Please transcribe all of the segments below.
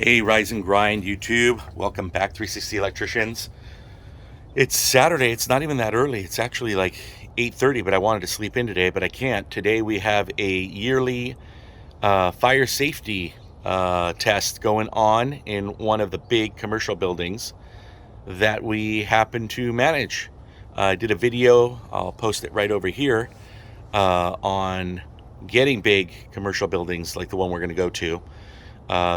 Hey, Rise and Grind YouTube. Welcome back, 360 Electricians. It's Saturday. It's not even that early. It's actually like 8:30, but I wanted to sleep in today, but I can't. Today we have a yearly fire safety test going on in one of the big commercial buildings that we happen to manage. I did a video, I'll post it right over here, on getting big commercial buildings like the one we're going to go to.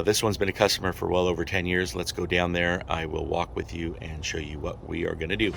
This one's been a customer for well over 10 years. Let's go down there. I will walk with you and show you what we are going to do.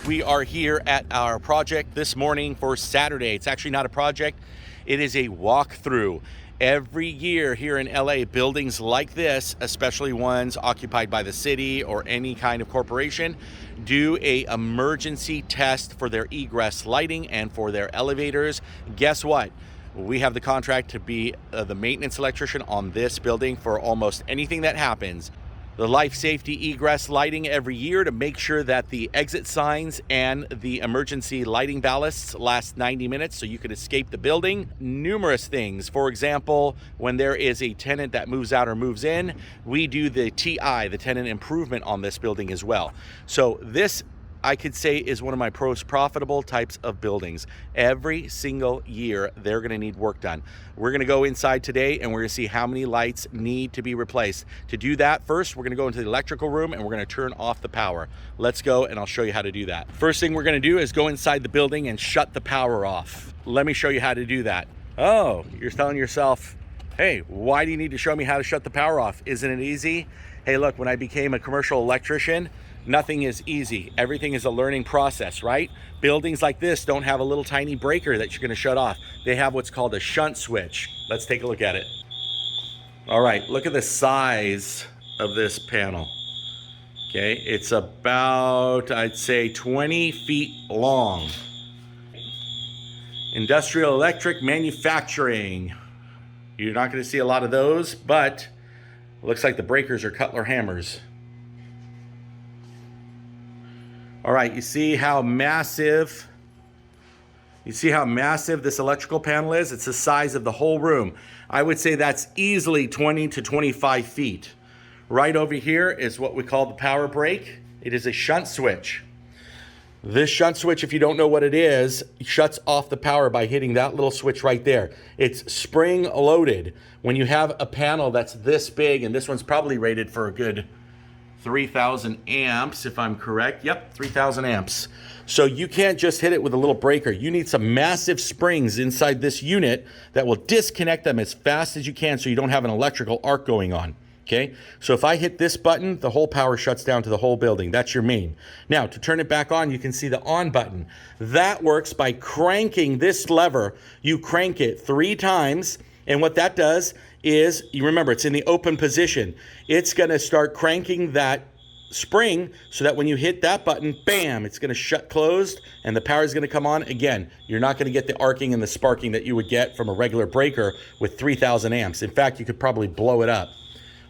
We are here at our project this morning for Saturday. It's actually not a project. It is a walkthrough. Every year here in LA, buildings like this, especially ones occupied by the city or any kind of corporation, do a emergency test for their egress lighting and for their elevators. Guess what? We have the contract to be the maintenance electrician on this building for almost anything that happens. The life safety egress lighting every year to make sure that the exit signs and the emergency lighting ballasts last 90 minutes so you can escape the building. Numerous things. For example, when there is a tenant that moves out or moves in, we do the TI, the tenant improvement on this building as well. So this, I could say, is one of my most profitable types of buildings. Every single year, they're gonna need work done. We're gonna go inside today and we're gonna see how many lights need to be replaced. To do that, first, we're gonna go into the electrical room and we're gonna turn off the power. Let's go and I'll show you how to do that. First thing we're gonna do is go inside the building and shut the power off. Let me show you how to do that. Oh, you're telling yourself, hey, why do you need to show me how to shut the power off? Isn't it easy? Hey, look, when I became a commercial electrician, nothing is easy. Everything is a learning process, right? Buildings like this don't have a little tiny breaker that you're gonna shut off. They have what's called a shunt switch. Let's take a look at it. All right, look at the size of this panel. Okay, it's about, I'd say, 20 feet long. Industrial electric manufacturing. You're not gonna see a lot of those, but it looks like the breakers are Cutler hammers. All right, you see how massive this electrical panel is? It's the size of the whole room. I would say that's easily 20 to 25 feet. Right over here is what we call the power break. It is a shunt switch. This shunt switch, if you don't know what it is, shuts off the power by hitting that little switch right there. It's spring loaded. When you have a panel that's this big, and this one's probably rated for a good 3,000 amps, if I'm correct. Yep, 3,000 amps. So you can't just hit it with a little breaker. You need some massive springs inside this unit that will disconnect them as fast as you can so you don't have an electrical arc going on. Okay, so if I hit this button, the whole power shuts down to the whole building. That's your main. Now, to turn it back on, you can see the on button. That works by cranking this lever. You crank it 3 times, and what that does is, you remember, it's in the open position. It's gonna start cranking that spring so that when you hit that button, bam, it's gonna shut closed and the power is gonna come on. Again, you're not gonna get the arcing and the sparking that you would get from a regular breaker with 3,000 amps. In fact, you could probably blow it up.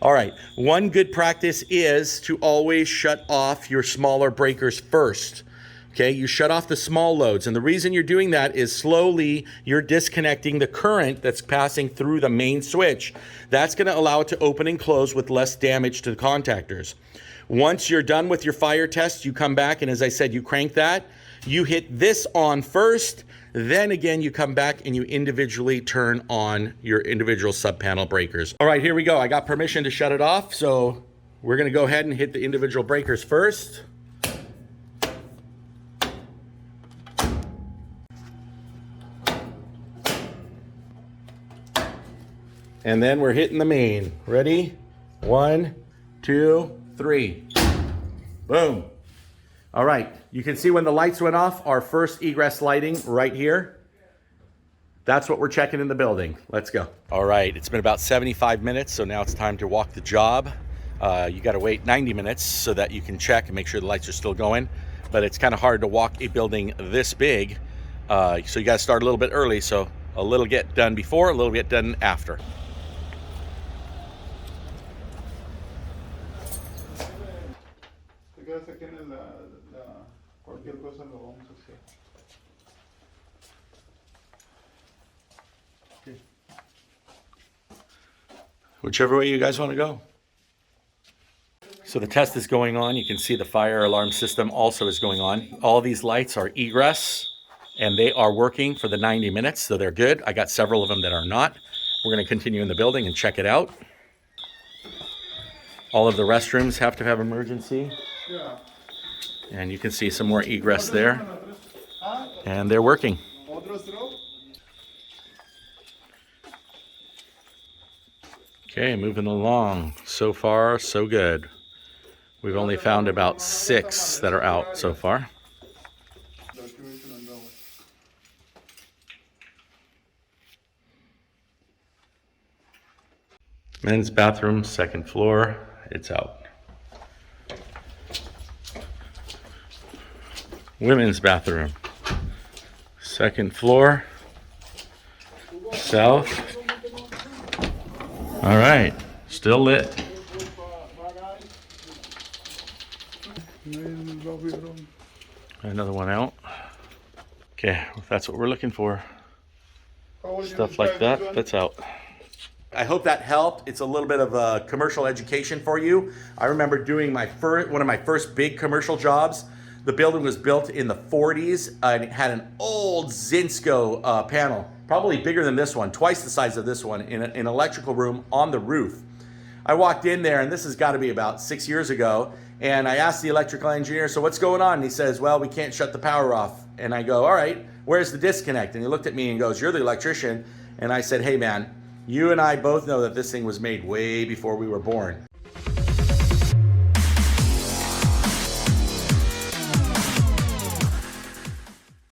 All right, one good practice is to always shut off your smaller breakers first. Okay, you shut off the small loads, and the reason you're doing that is slowly you're disconnecting the current that's passing through the main switch. That's going to allow it to open and close with less damage to the contactors. Once you're done with your fire test, you come back, and as I said, you crank that. You hit this on first, then again you come back and you individually turn on your individual sub-panel breakers. All right, here we go. I got permission to shut it off, so we're going to go ahead and hit the individual breakers first. And then we're hitting the main. Ready? 1, 2, 3. Boom. All right, you can see when the lights went off, our first egress lighting right here. That's what we're checking in the building. Let's go. All right, it's been about 75 minutes, so now it's time to walk the job. You gotta wait 90 minutes so that you can check and make sure the lights are still going. But it's kind of hard to walk a building this big. So you gotta start a little bit early, so a little get done before, a little get done after. Cualquier cosa lo vamos a hacer. Whichever way you guys want to go. So the test is going on. You can see the fire alarm system also is going on. All these lights are egress, and they are working for the 90 minutes, so they're good. I got several of them that are not. We're going to continue in the building and check it out. All of the restrooms have to have emergency. And you can see some more egress there. And they're working. Okay, moving along. So far, so good. We've only found about 6 that are out so far. Men's bathroom, 2nd floor. It's out. Women's bathroom, 2nd floor, south. All right, still lit. Another one out. Okay, if that's what we're looking for. Stuff like that, that's out. I hope that helped. It's a little bit of a commercial education for you. I remember doing one of my first big commercial jobs. The building was built in the 40s and it had an old Zinsco panel, probably bigger than this one, twice the size of this one, in an electrical room on the roof. I walked in there, and this has got to be about 6 years ago, and I asked the electrical engineer, so what's going on? And he says, well, we can't shut the power off. And I go, all right, where's the disconnect? And he looked at me and goes, you're the electrician. And I said, hey man, you and I both know that this thing was made way before we were born.